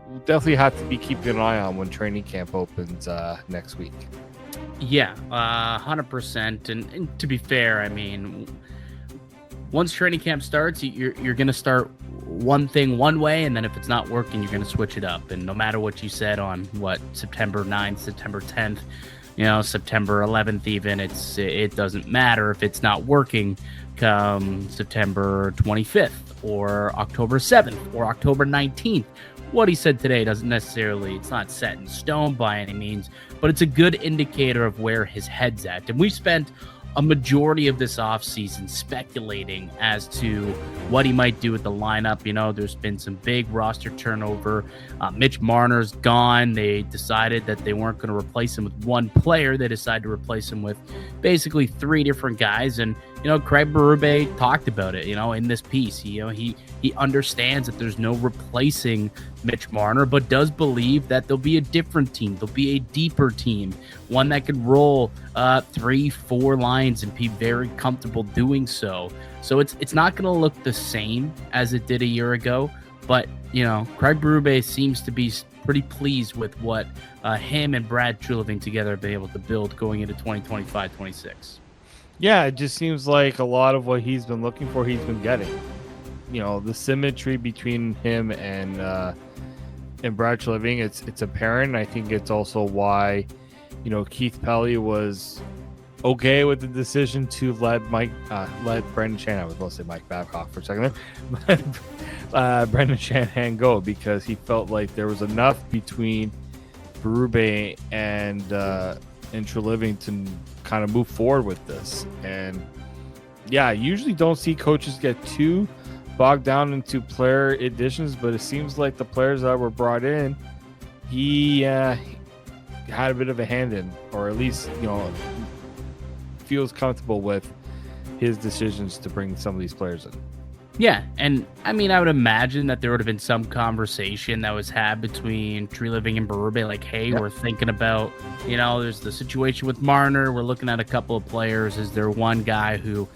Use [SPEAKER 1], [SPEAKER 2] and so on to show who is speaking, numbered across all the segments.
[SPEAKER 1] we'll definitely have to be keeping an eye on when training camp opens next week.
[SPEAKER 2] Yeah, 100%. And to be fair, I mean, once training camp starts, you're going to start one thing one way, and then if it's not working, you're going to switch it up. And no matter what you said on September 9th, September 10th, September 11th, even it doesn't matter if it's not working come September 25th or October 7th or October 19th. What he said today doesn't necessarily, it's not set in stone by any means, but it's a good indicator of where his head's at. And we spent a majority of this offseason speculating as to what he might do with the lineup. There's been some big roster turnover. Mitch Marner's gone. They decided that they weren't going to replace him with one player. They decided to replace him with basically three different guys. And, Craig Berube talked about it, in this piece. He understands that there's no replacing Mitch Marner, but does believe that there'll be a different team. There'll be a deeper team, one that could roll 3-4 lines and be very comfortable doing so. So it's not going to look the same as it did a year ago, but Craig Berube seems to be pretty pleased with what him and Brad Treliving together have been able to build going into 2025-26.
[SPEAKER 1] Yeah, it just seems like a lot of what he's been looking for, he's been getting. The symmetry between him and Brad Treliving, it's apparent. I think it's also why, Keith Pelly was okay with the decision to let Brendan Shanahan, I was going to say Mike Babcock for a second there, but Brendan Shanahan go, because he felt like there was enough between Berube and Treliving to kind of move forward with this. And yeah, I usually don't see coaches get too bogged down into player additions, but it seems like the players that were brought in, he had a bit of a hand in, or at least feels comfortable with his decisions to bring some of these players in.
[SPEAKER 2] Yeah, and I mean, I would imagine that there would have been some conversation that was had between Treliving and Berube, like, hey, we're thinking about, there's the situation with Marner. We're looking at a couple of players. Is there one guy who,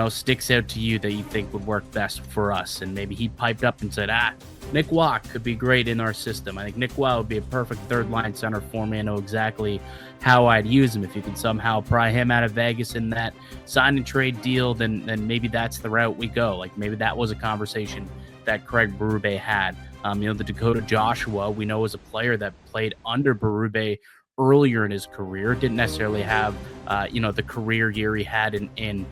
[SPEAKER 2] sticks out to you that you think would work best for us? And maybe he piped up and said, Nick Waugh could be great in our system. I think Nick Waugh would be a perfect third-line center for me. I know exactly how I'd use him. If you could somehow pry him out of Vegas in that sign and trade deal, then maybe that's the route we go. Like, maybe that was a conversation that Craig Berube had. The Dakota Joshua, we know, is a player that played under Berube earlier in his career, didn't necessarily have the career year he had in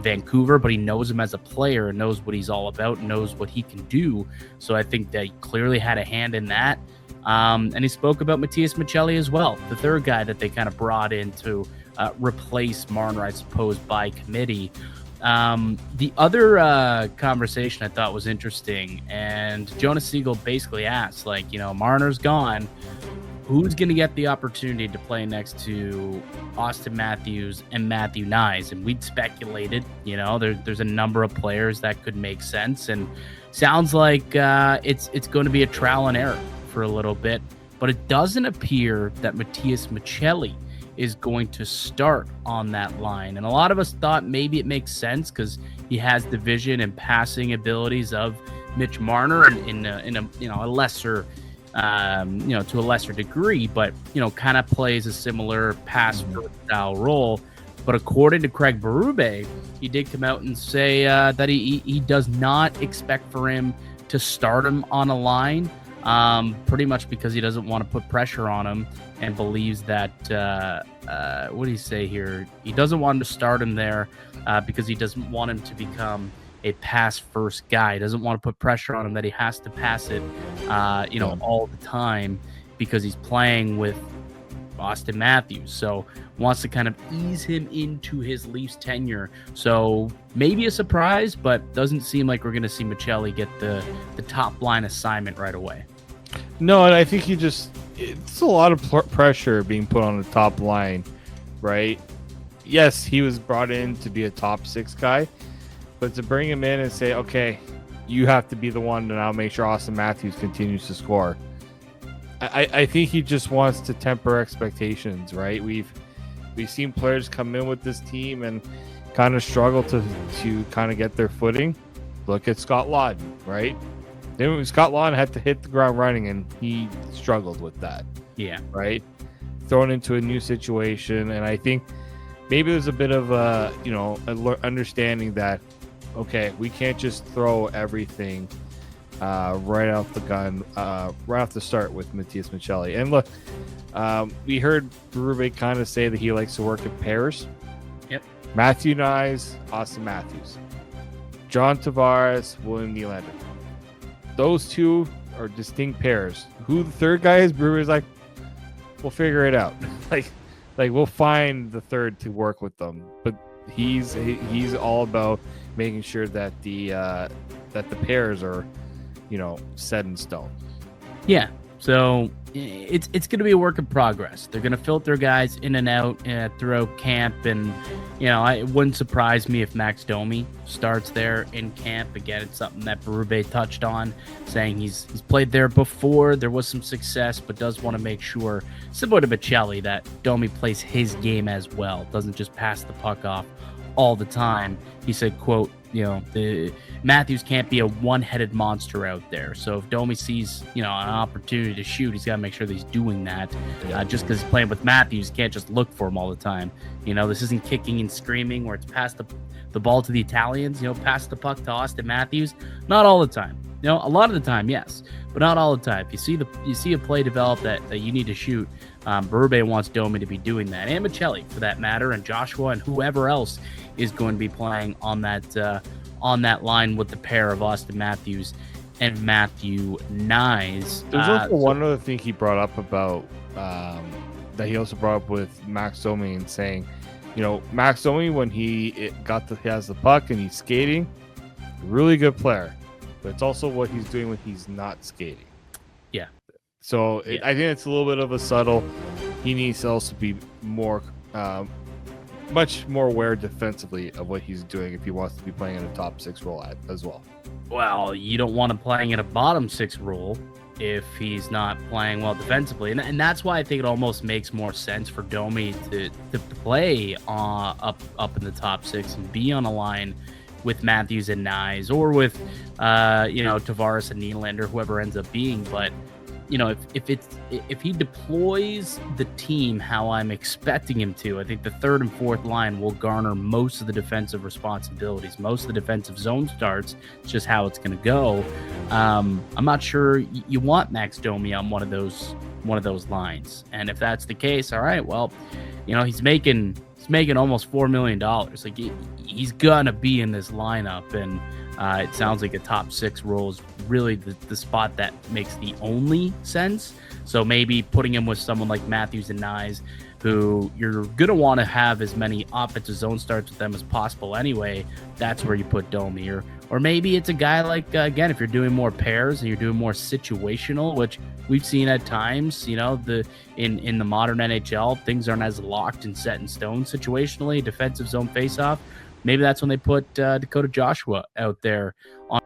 [SPEAKER 2] Vancouver, but he knows him as a player and knows what he's all about and knows what he can do. So I think that he clearly had a hand in that. And he spoke about Matias Maccelli as well, the third guy that they kind of brought in to replace Marner, I suppose, by committee. The other conversation I thought was interesting, and Jonas Siegel basically asked, Marner's gone, who's going to get the opportunity to play next to Austin Matthews and Matthew Knies? And we'd speculated, there's a number of players that could make sense, and sounds like it's going to be a trial and error for a little bit, but it doesn't appear that Matias Maccelli is going to start on that line. And a lot of us thought maybe it makes sense because he has the vision and passing abilities of Mitch Marner in a lesser to a lesser degree, but kind of plays a similar pass style role. But according to Craig Berube, he did come out and say that he does not expect for him to start him on a line, pretty much because he doesn't want to put pressure on him and believes that what do you say here? He doesn't want him to start him there because he doesn't want him to become a pass first guy. He doesn't want to put pressure on him that he has to pass it all the time because he's playing with Austin Matthews. So wants to kind of ease him into his Leafs tenure. So maybe a surprise, but doesn't seem like we're going to see Maccelli get the top line assignment right away.
[SPEAKER 1] No, and I think it's a lot of pressure being put on the top line, right? Yes, he was brought in to be a top six guy, but to bring him in and say, okay, you have to be the one to now make sure Austin Matthews continues to score. I think he just wants to temper expectations, right? We've seen players come in with this team and kind of struggle to kind of get their footing. Look at Scott Laughton, right? Then Scott Lawn had to hit the ground running, and he struggled with that.
[SPEAKER 2] Yeah.
[SPEAKER 1] Right. Thrown into a new situation, and I think maybe there's a bit of a understanding that okay, we can't just throw everything right off the gun, right off the start with Matias Michelli. And look, we heard Berube kind of say that he likes to work in pairs.
[SPEAKER 2] Yep.
[SPEAKER 1] Matthew Nyes, Austin Matthews, John Tavares, William Nylander. Those two are distinct pairs. Who the third guy is, Berube's like, we'll figure it out. like we'll find the third to work with them. But he's all about making sure that the pairs are, set in stone.
[SPEAKER 2] Yeah. So it's going to be a work in progress. They're going to filter guys in and out throughout camp, and it wouldn't surprise me if Max Domi starts there in camp. Again, it's something that Berube touched on, saying he's played there before. There was some success, but does want to make sure, similar to Michelli, that Domi plays his game as well. Doesn't just pass the puck off all the time. He said, quote, the Matthews can't be a one-headed monster out there. So if Domi sees, an opportunity to shoot, he's got to make sure that he's doing that. Just because he's playing with Matthews, can't just look for him all the time. This isn't kicking and screaming where it's pass the ball to the Italians, pass the puck to Austin Matthews. Not all the time. A lot of the time, yes, but not all the time. If you see a play develop that you need to shoot, Berube wants Domi to be doing that, and Michelli for that matter, and Joshua and whoever else is going to be playing on that line with the pair of Austin Matthews and Matthew Nyes.
[SPEAKER 1] There's also one other thing he brought up about that he also brought up with Max Domi, and saying, Max Domi, when he has the puck and he's skating, really good player. But it's also what he's doing when he's not skating.
[SPEAKER 2] Yeah.
[SPEAKER 1] So I think it's a little bit of a subtle. He needs to also be more, much more aware defensively of what he's doing if he wants to be playing in a top six role as well.
[SPEAKER 2] Well, you don't want him playing in a bottom six role if he's not playing well defensively. And that's why I think it almost makes more sense for Domi to play up in the top six and be on a line with Matthews and Nyes, or with Tavares and Nylander, whoever ends up being. But if he deploys the team how I'm expecting him to, I think the third and fourth line will garner most of the defensive responsibilities, most of the defensive zone starts. It's just how it's going to go. I'm not sure you want Max Domi on one of those lines, and if that's the case, all right, well, he's making almost $4 million. Like he's gonna be in this lineup, and it sounds like a top six role is really the spot that makes the only sense. So maybe putting him with someone like Matthews and Nyes, who you're gonna want to have as many offensive zone starts with them as possible anyway. That's where you put Domi, or maybe it's a guy like again, if you're doing more pairs and you're doing more situational, which we've seen at times, in the modern NHL, things aren't as locked and set in stone situationally. Defensive zone faceoff, maybe that's when they put Dakota Joshua out there on